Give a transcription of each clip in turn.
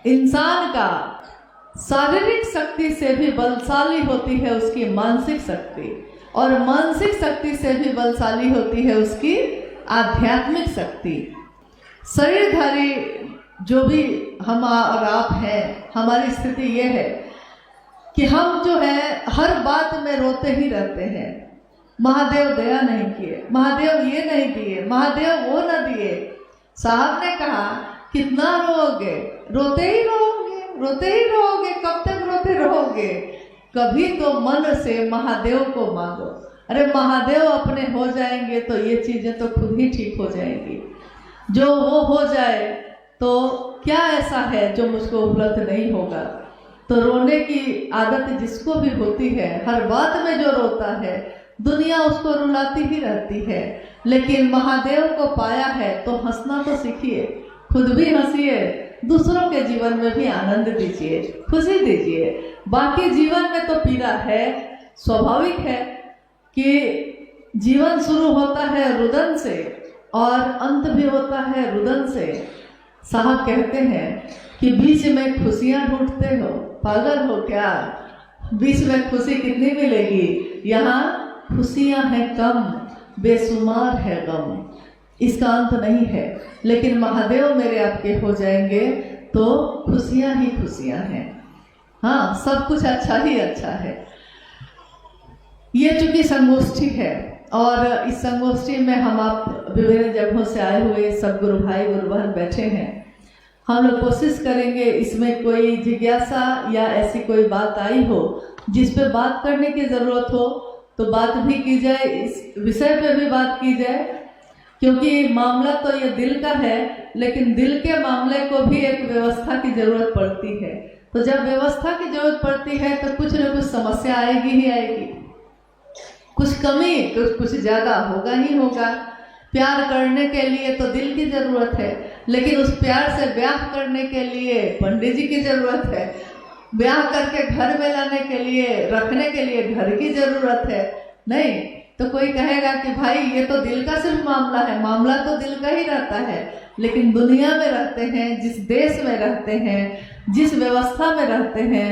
इंसान का शारीरिक शक्ति से भी बलशाली होती है उसकी मानसिक शक्ति, और मानसिक शक्ति से भी बलशाली होती है उसकी आध्यात्मिक शक्ति। शरीरधारी जो भी हम और आप हैं, हमारी स्थिति ये है कि हम जो है हर बात में रोते ही रहते हैं। महादेव दया नहीं किए, महादेव ये नहीं दिए, महादेव वो न दिए। साहब ने कहा कितना रोओगे, रोते ही रहोगे, रोते ही रहोगे, कब तक रोते रहोगे? कभी तो मन से महादेव को मांगो। अरे महादेव अपने हो जाएंगे तो ये चीजें तो खुद ही ठीक हो जाएंगी। जो वो हो जाए तो क्या ऐसा है जो मुझको उपलब्ध नहीं होगा? तो रोने की आदत जिसको भी होती है, हर बात में जो रोता है, दुनिया उसको रुलाती ही रहती है। लेकिन महादेव को पाया है तो हंसना तो सीखिए, खुद भी हंसिए, दूसरों के जीवन में भी आनंद दीजिए, खुशी दीजिए। बाकी जीवन में तो पीड़ा है, स्वाभाविक है कि जीवन शुरू होता है रुदन से और अंत भी होता है रुदन से। साहब कहते हैं कि बीच में खुशियां ढूंढते हो, पागल हो क्या? बीच में खुशी कितनी मिलेगी? यहाँ खुशियां हैं कम, बेशुमार है गम, इसका अंत नहीं है। लेकिन महादेव मेरे आपके हो जाएंगे तो खुशियां ही खुशियां हैं। हाँ, सब कुछ अच्छा ही अच्छा है। ये चूंकि संगोष्ठी है और इस संगोष्ठी में हम आप विभिन्न जगहों से आए हुए सब गुरु भाई गुरु बहन बैठे हैं। हम लोग कोशिश करेंगे इसमें कोई जिज्ञासा या ऐसी कोई बात आई हो जिस पे बात करने की ज़रूरत हो तो बात भी की जाए, इस विषय पे भी बात की जाए, क्योंकि मामला तो ये दिल का है, लेकिन दिल के मामले को भी एक व्यवस्था की ज़रूरत पड़ती है। तो जब व्यवस्था की ज़रूरत पड़ती है तो कुछ न कुछ समस्या आएगी ही आएगी, कुछ कमी कुछ ज़्यादा होगा ही होगा। प्यार करने के लिए तो दिल की ज़रूरत है, लेकिन उस प्यार से ब्याह करने के लिए पंडित जी की ज़रूरत है, ब्याह करके घर में लाने के लिए, रखने के लिए घर की ज़रूरत है। नहीं तो कोई कहेगा कि भाई ये तो दिल का सिर्फ मामला है। मामला तो दिल का ही रहता है, लेकिन दुनिया में रहते हैं, जिस देश में रहते हैं, जिस व्यवस्था में रहते हैं,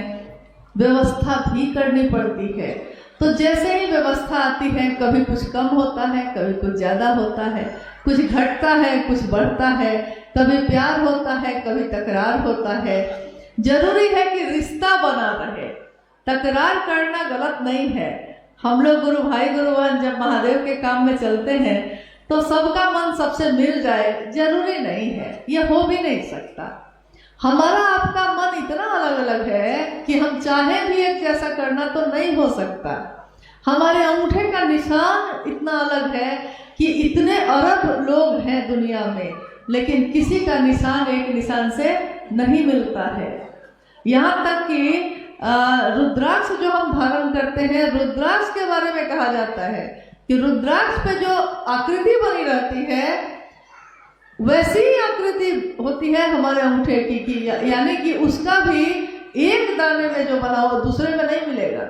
व्यवस्था भी करनी पड़ती है। तो जैसे ही व्यवस्था आती है, कभी कुछ कम होता है, कभी कुछ ज़्यादा होता है, कुछ घटता है, कुछ बढ़ता है, कभी प्यार होता है, कभी तकरार होता है। जरूरी है कि रिश्ता बना रहे, तकरार करना गलत नहीं है। हम लोग गुरु भाई गुरु बहन जब महादेव के काम में चलते हैं तो सबका मन सबसे मिल जाए जरूरी नहीं है, यह हो भी नहीं सकता। हमारा आपका मन इतना अलग अलग है कि हम चाहे भी एक जैसा करना तो नहीं हो सकता। हमारे अंगूठे का निशान इतना अलग है कि इतने अरब लोग हैं दुनिया में, लेकिन किसी का निशान एक निशान से नहीं मिलता है। यहाँ तक कि रुद्राक्ष जो हम धारण करते हैं, रुद्राक्ष के बारे में कहा जाता है कि रुद्राक्ष पे जो आकृति बनी रहती है वैसी ही आकृति होती है हमारे अंगूठे की, यानी कि उसका भी एक दाने में जो बना हो दूसरे में नहीं मिलेगा।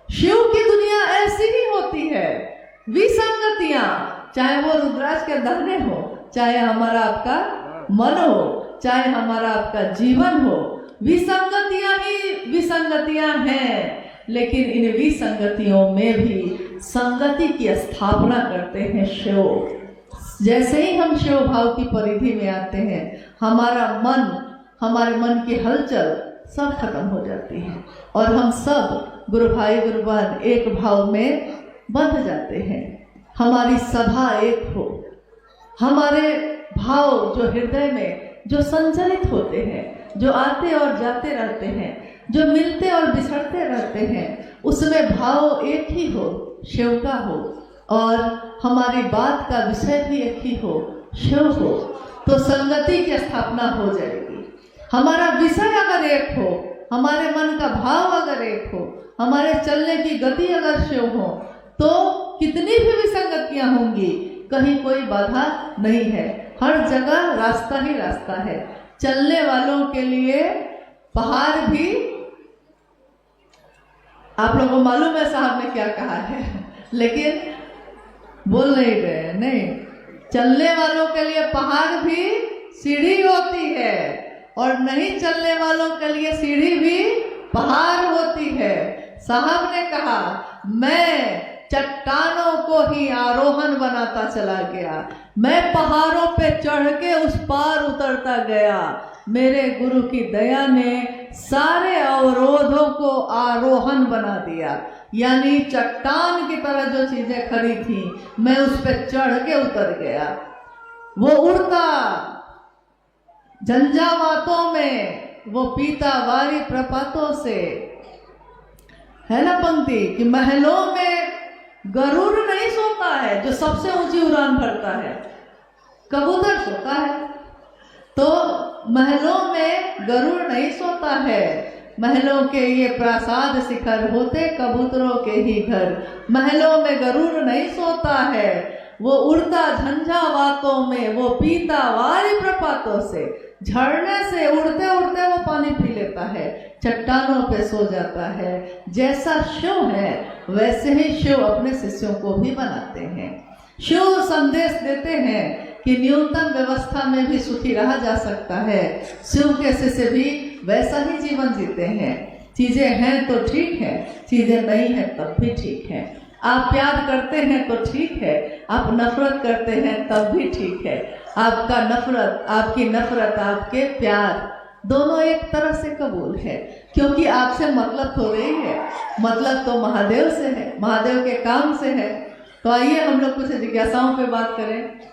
शिव की दुनिया ऐसी ही होती है, विसंगतियां, चाहे वो रुद्राक्ष के दाने हो, चाहे हमारा आपका मन हो, चाहे हमारा आपका जीवन हो, विसंगतियां ही विसंगतियां हैं। लेकिन इन विसंगतियों में भी संगति की स्थापना करते हैं शिव। जैसे ही हम शिव भाव की परिधि में आते हैं, हमारे मन की हलचल सब खत्म हो जाती है और हम सब गुरु भाई गुरु बहन एक भाव में बंध जाते हैं। हमारी सभा एक हो, हमारे भाव जो हृदय में जो संचलित होते हैं, जो आते और जाते रहते हैं, जो मिलते और बिछड़ते रहते हैं, उसमें भाव एक ही हो, शिव का हो, और हमारी बात का विषय भी एक ही हो, शिव हो, तो संगति की स्थापना हो जाएगी। हमारा विषय अगर एक हो, हमारे मन का भाव अगर एक हो, हमारे चलने की गति अगर शिव हो, तो कितनी भी विसंगतियां होंगी, कहीं कोई बाधा नहीं है। हर जगह रास्ता ही रास्ता है। चलने वालों के लिए पहाड़ भी, आप लोगों को मालूम है साहब ने क्या कहा है, लेकिन बोल नहीं रहे। नहीं, चलने वालों के लिए पहाड़ भी सीढ़ी होती है और नहीं चलने वालों के लिए सीढ़ी भी पहाड़ होती है। साहब ने कहा, मैं चट्टानों को ही आरोहण बनाता चला गया, मैं पहाड़ों पे चढ़ के उस पार उतरता गया। मेरे गुरु की दया ने सारे अवरोधों को आरोहण बना दिया, यानी चट्टान की तरह जो चीजें खड़ी थी मैं उस पे चढ़ के उतर गया। वो उड़ता झंझावातों में, वो पीता वारी प्रपातों से। है ना पंक्ति कि महलों में गरुड़ नहीं सोता है, जो सबसे ऊंची उड़ान भरता है, कबूतर सोता है। तो महलों में गरुड़ नहीं सोता है, महलों के ये प्रासाद शिखर होते कबूतरों के ही घर। महलों में गरुड़ नहीं सोता है, वो उड़ता झंझावातों में, वो पीता वारी प्रपातों से। झरने से उड़ते उड़ते वो पानी पी लेता है, चट्टानों पे सो जाता है। जैसा शिव है वैसे ही शिव अपने शिष्यों को भी बनाते हैं। शिव संदेश देते हैं कि न्यूनतम व्यवस्था में भी सुखी रहा जा सकता है। शिव के शिष्य भी वैसा ही जीवन जीते हैं। चीजें हैं तो ठीक है, चीजें नहीं है तब भी ठीक है। आप प्यार करते हैं तो ठीक है, आप नफरत करते हैं तब भी ठीक है। आपका नफरत, आपकी नफरत, आपके प्यार दोनों एक तरह से कबूल है, क्योंकि आपसे मतलब हो रही है, मतलब तो महादेव से है, महादेव के काम से है। तो आइए हम लोग कुछ जिज्ञासाओं पे बात करें।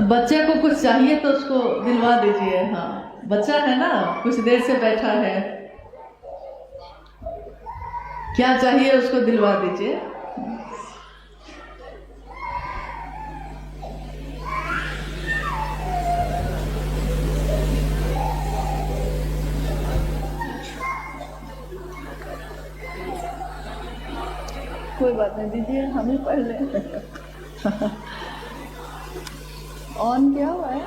बच्चे को कुछ चाहिए तो उसको दिलवा दीजिए। हाँ, बच्चा है ना, कुछ देर से बैठा है, क्या चाहिए उसको दिलवा दीजिए। कोई बात नहीं, दीजिए, हम ही पढ़ लें। ऑन क्या हुआ है?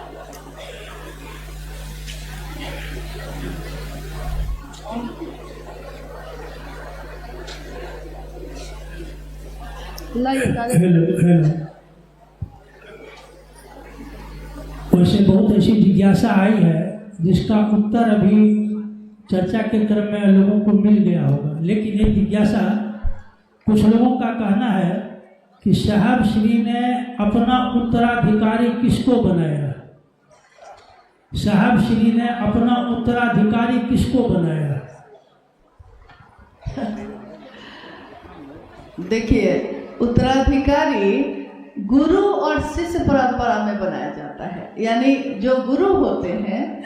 वैसे बहुत ऐसी जिज्ञासा आई है जिसका उत्तर अभी चर्चा के क्रम में लोगों को मिल गया होगा, लेकिन ये जिज्ञासा कुछ लोगों का कहना है कि साहब श्री ने अपना उत्तराधिकारी किसको बनाया? साहब श्री ने अपना उत्तराधिकारी किसको बनाया? देखिए, उत्तराधिकारी गुरु और शिष्य परंपरा में बनाया जाता है। यानी जो गुरु होते हैं,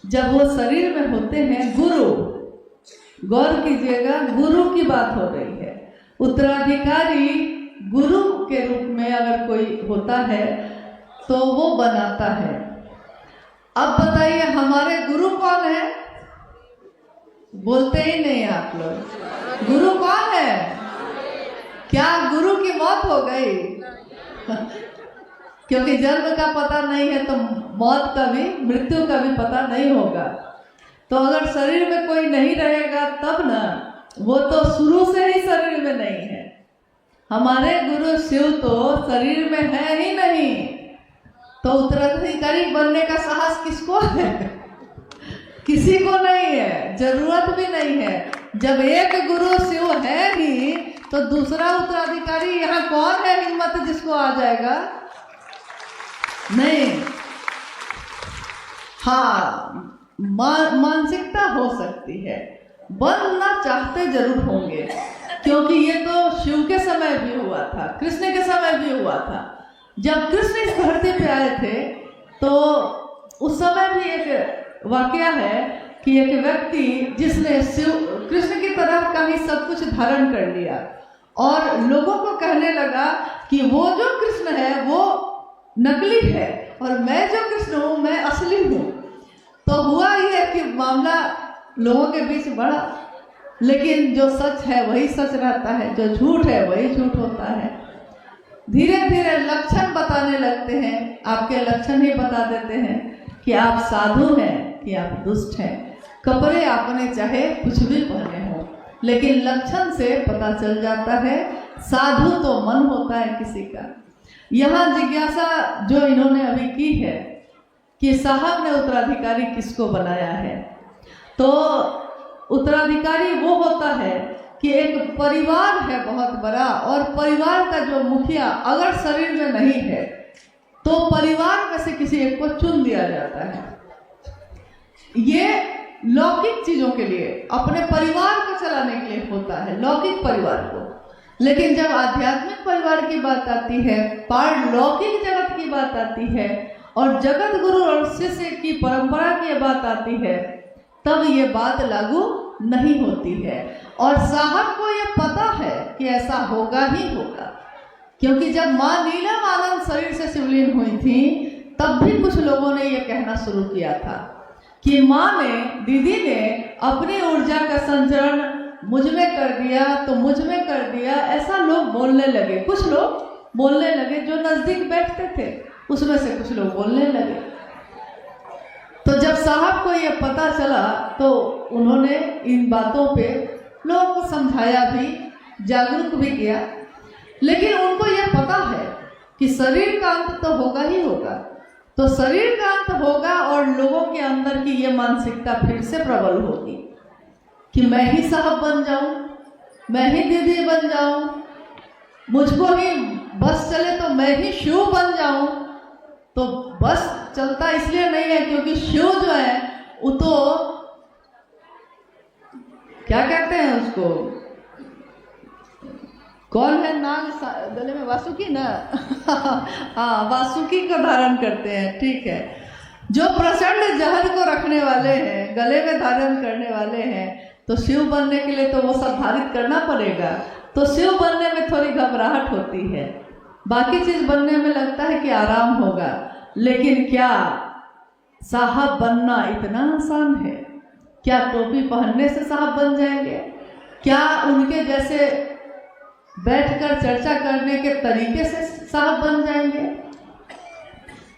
जब वो शरीर में होते हैं, गुरु, गौर कीजिएगा, गुरु की बात हो रही है। उत्तराधिकारी गुरु के रूप में अगर कोई होता है तो वो बनाता है। अब बताइए हमारे गुरु कौन है? बोलते ही नहीं आप लोग। गुरु कौन है? क्या गुरु की मौत हो गई? क्योंकि जन्म का पता नहीं है तो मौत का भी, मृत्यु का भी पता नहीं होगा। तो अगर शरीर में कोई नहीं रहेगा तब ना, वो तो शुरू से ही शरीर में नहीं है। हमारे गुरु शिव तो शरीर में है ही नहीं, तो उत्तराधिकारी बनने का साहस किसको है? किसी को नहीं है, जरूरत भी नहीं है। जब एक गुरु शिव है ही तो दूसरा उत्तराधिकारी यहाँ कौन है हिम्मत जिसको आ जाएगा? नहीं। हाँ, मानसिकता हो सकती है, बनना चाहते जरूर होंगे, क्योंकि ये तो शिव के समय भी हुआ था, कृष्ण के समय भी हुआ था। जब कृष्ण इस धरती पे आए थे तो उस समय भी एक वाकया है कि एक व्यक्ति जिसने शिव कृष्ण की तरह का ही सब कुछ धारण कर लिया और लोगों को कहने लगा कि वो जो कृष्ण है वो नकली है और मैं जो कृष्ण हूँ मैं असली हूँ। तो हुआ ये कि मामला लोगों के बीच बढ़ा, लेकिन जो सच है वही सच रहता है, जो झूठ है वही झूठ होता है। धीरे धीरे लक्षण बताने लगते हैं, आपके लक्षण ही बता देते हैं कि आप साधु हैं कि आप दुष्ट हैं। कपड़े आपने चाहे कुछ भी पहने हो, लेकिन लक्षण से पता चल जाता है। साधु तो मन होता है किसी का। यहाँ जिज्ञासा जो इन्होंने अभी की है कि साहब ने उत्तराधिकारी किसको बनाया है, तो उत्तराधिकारी वो होता है कि एक परिवार है बहुत बड़ा, और परिवार का जो मुखिया अगर शरीर में नहीं है तो परिवार में से किसी एक को चुन दिया जाता है। ये लौकिक चीजों के लिए, अपने परिवार को चलाने के लिए होता है, लौकिक परिवार को। लेकिन जब आध्यात्मिक परिवार की बात आती है, पारलौकिक जगत की बात आती है, और जगत गुरु और शिष्य की परंपरा की बात आती है, तब ये बात लागू नहीं होती है। और साहब को ये पता है कि ऐसा होगा ही होगा, क्योंकि जब माँ नीलम आनंद शरीर से शिवलीन हुई थी, तब भी कुछ लोगों ने ये कहना शुरू किया था कि माँ ने, दीदी ने अपनी ऊर्जा का संचरण मुझ में कर दिया, तो मुझ में कर दिया, ऐसा लोग बोलने लगे। कुछ लोग बोलने लगे, जो नजदीक बैठते थे उसमें से कुछ लोग बोलने लगे। तो जब साहब को ये पता चला तो उन्होंने इन बातों पे लोगों को समझाया भी, जागरूक भी किया। लेकिन उनको ये पता है कि शरीर का अंत तो होगा ही होगा, तो शरीर का अंत होगा और लोगों के अंदर की ये मानसिकता फिर से प्रबल होगी कि मैं ही साहब बन जाऊं, मैं ही दीदी बन जाऊं, मुझको ही बस चले तो मैं ही शिव बन जाऊं। तो बस चलता इसलिए नहीं है क्योंकि शिव जो है वो तो क्या कहते हैं उसको, कौन है, नाग गले में वासुकी ना हाँ, वासुकी को धारण करते हैं, ठीक है। जो प्रचंड जहर को रखने वाले हैं, गले में धारण करने वाले हैं, तो शिव बनने के लिए तो वो सब धारित करना पड़ेगा। तो शिव बनने में थोड़ी घबराहट होती है, बाकी चीज बनने में लगता है कि आराम होगा। लेकिन क्या साहब बनना इतना आसान है? क्या टोपी पहनने से साहब बन जाएंगे? क्या उनके जैसे बैठकर चर्चा करने के तरीके से साहब बन जाएंगे?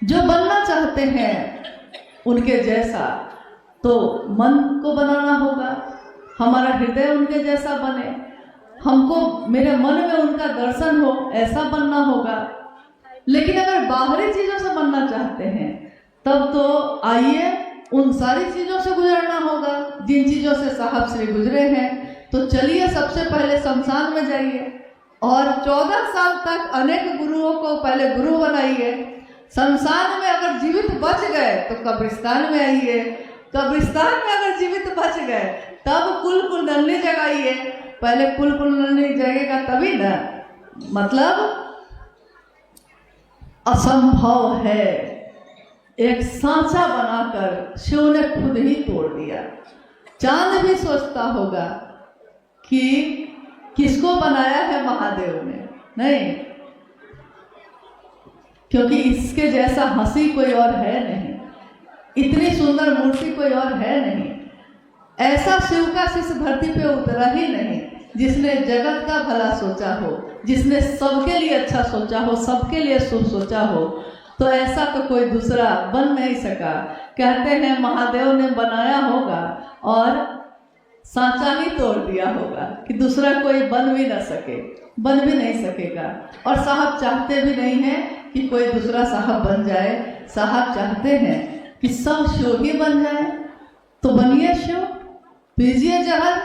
जो बनना चाहते हैं उनके जैसा, तो मन को बनाना होगा, हमारा हृदय उनके जैसा बने, हमको मेरे मन में उनका दर्शन हो, ऐसा बनना होगा। लेकिन अगर बाहरी चीजों से बनना चाहते हैं, तब तो आइए उन सारी चीजों से गुजरना होगा जिन चीजों से साहब श्री गुजरे हैं। तो चलिए सबसे पहले शमशान में जाइए और 14 साल तक अनेक गुरुओं को पहले गुरु बनाइए। शमशान में अगर जीवित बच गए तो कब्रिस्तान में आइए, कब्रिस्तान में अगर जीवित बच गए तब कुल कुंडली जगाइए। पहले कुल कुंडली जगेगा तभी ना, मतलब असंभव है। एक सांचा बनाकर शिव ने खुद ही तोड़ दिया। चांद भी सोचता होगा कि किसको बनाया है महादेव ने, नहीं, क्योंकि इसके जैसा हंसी कोई और है नहीं, इतनी सुंदर मूर्ति कोई और है नहीं, ऐसा शिव का शिष्य धरती पे उतरा ही नहीं जिसने जगत का भला सोचा हो, जिसने सबके लिए अच्छा सोचा हो, सबके लिए शुभ सोचा हो। तो ऐसा तो कोई दूसरा बन नहीं सका। कहते हैं महादेव ने बनाया होगा और सांचा ही तोड़ दिया होगा कि दूसरा कोई बन भी ना सके, बन भी नहीं सकेगा। और साहब चाहते भी नहीं हैं कि कोई दूसरा साहब बन जाए। साहब चाहते हैं कि सब शिव ही बन जाए। तो बनिए शिव, पीजिए जहर,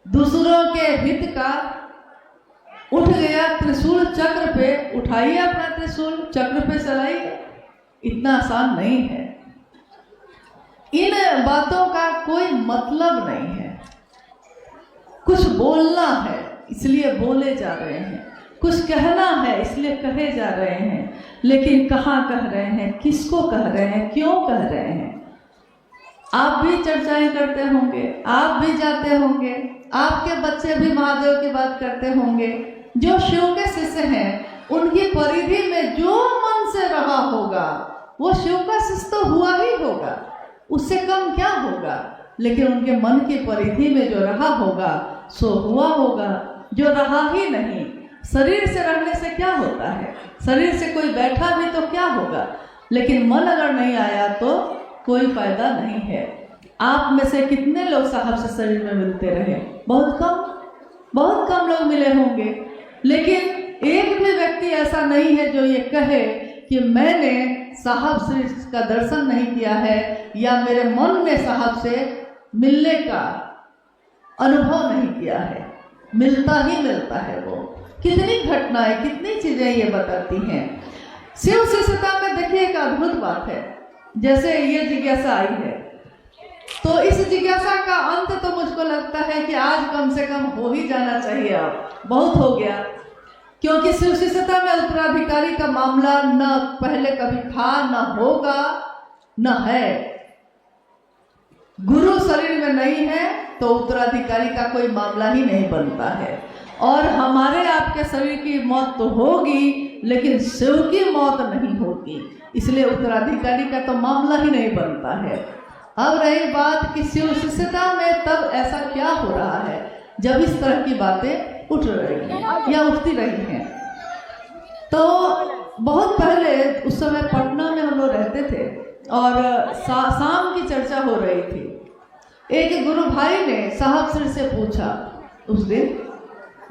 दूसरों के हित का। उठ गया त्रिशूल चक्र पे, उठाइए अपना त्रिशूल, चक्र पे चलाइए। इतना आसान नहीं है। इन बातों का कोई मतलब नहीं है। कुछ बोलना है इसलिए बोले जा रहे हैं, कुछ कहना है इसलिए कहे जा रहे हैं, लेकिन कहाँ कह रहे हैं, किसको कह रहे हैं, क्यों कह रहे हैं? आप भी चर्चाएं करते होंगे, आप भी जाते होंगे, आपके बच्चे भी महादेव की बात करते होंगे। जो शिव के शिष्य हैं उनकी परिधि में जो मन से रहा होगा वो शिव का शिष्य तो हुआ ही होगा, उससे कम क्या होगा। लेकिन उनके मन की परिधि में जो रहा होगा सो हुआ होगा। जो रहा ही नहीं, शरीर से रहने से क्या होता है, शरीर से कोई बैठा भी तो क्या होगा, लेकिन मन अगर नहीं आया तो कोई फायदा नहीं है। आप में से कितने लोग साहब से शरीर में मिलते रहे? बहुत कम लोग मिले होंगे। लेकिन एक भी व्यक्ति ऐसा नहीं है जो ये कहे कि मैंने साहब श्री का दर्शन नहीं किया है या मेरे मन में साहब से मिलने का अनुभव नहीं किया है। मिलता ही मिलता है वो। कितनी घटनाएं, कितनी चीजें ये बताती हैं। शिव शिष्यता में देखिए एक अद्भुत बात है। जैसे ये जिज्ञासा आई है, तो इस जिज्ञासा का अंत तो मुझको लगता है कि आज कम से कम हो ही जाना चाहिए। अब बहुत हो गया, क्योंकि शिव शिष्यता में उत्तराधिकारी का मामला न पहले कभी था, न होगा, न है। गुरु शरीर में नहीं है तो उत्तराधिकारी का कोई मामला ही नहीं बनता है। और हमारे आपके शरीर की मौत तो होगी, लेकिन शिव की मौत नहीं होगी, इसलिए उत्तराधिकारी का तो मामला ही नहीं बनता है। अब रही बात कि शिव शिष्यता में तब ऐसा क्या हो रहा है जब इस तरह की बातें उठ रही हैं या उठती रही हैं। तो बहुत पहले उस समय पटना में हम लोग रहते थे और शाम की चर्चा हो रही थी। एक गुरु भाई ने साहब श्री से पूछा, उस दिन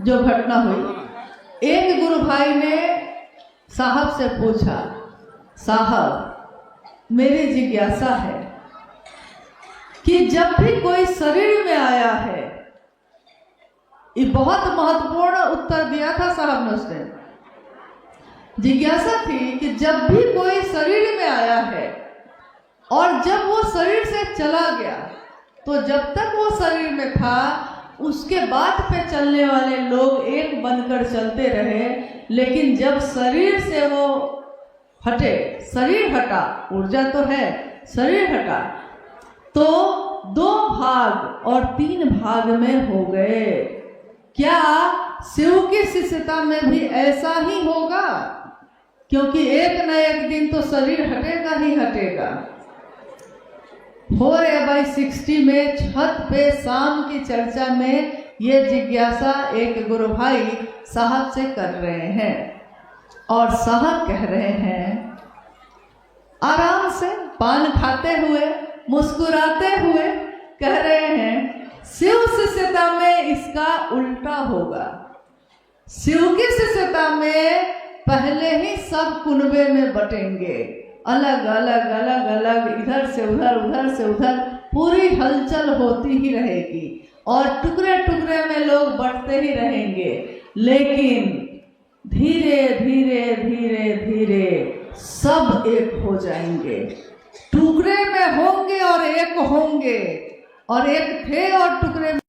जो घटना हुई, एक गुरु भाई ने साहब से पूछा, साहब मेरी जिज्ञासा है कि जब भी कोई शरीर में आया है, ये बहुत महत्वपूर्ण उत्तर दिया था साहब ने। उसने जिज्ञासा थी कि जब भी कोई शरीर में आया है और जब वो शरीर से चला गया, तो जब तक वो शरीर में था उसके बाद पे चलने वाले लोग एक बनकर चलते रहे, लेकिन जब शरीर से वो हटे, शरीर हटा, ऊर्जा तो है, शरीर हटा, तो 2 भाग और 3 भाग में हो गए। क्या शिव की शिष्यता में भी ऐसा ही होगा? क्योंकि एक न एक दिन तो शरीर हटेगा ही हटेगा। 4A/60 में छत पे शाम की चर्चा में ये जिज्ञासा एक गुरु भाई साहब से कर रहे हैं और साहब कह रहे हैं, आराम से पान खाते हुए, मुस्कुराते हुए कह रहे हैं, शिव शिष्यता में इसका उल्टा होगा। शिव की शिष्यता में पहले ही सब कुनबे में बटेंगे, अलग अलग अलग अलग, इधर से उधर, उधर से उधर, पूरी हलचल होती ही रहेगी और टुकड़े टुकड़े में लोग बढ़ते ही रहेंगे। लेकिन धीरे धीरे धीरे धीरे सब एक हो जाएंगे। टुकड़े में होंगे और एक होंगे, और एक थे और टुकड़े में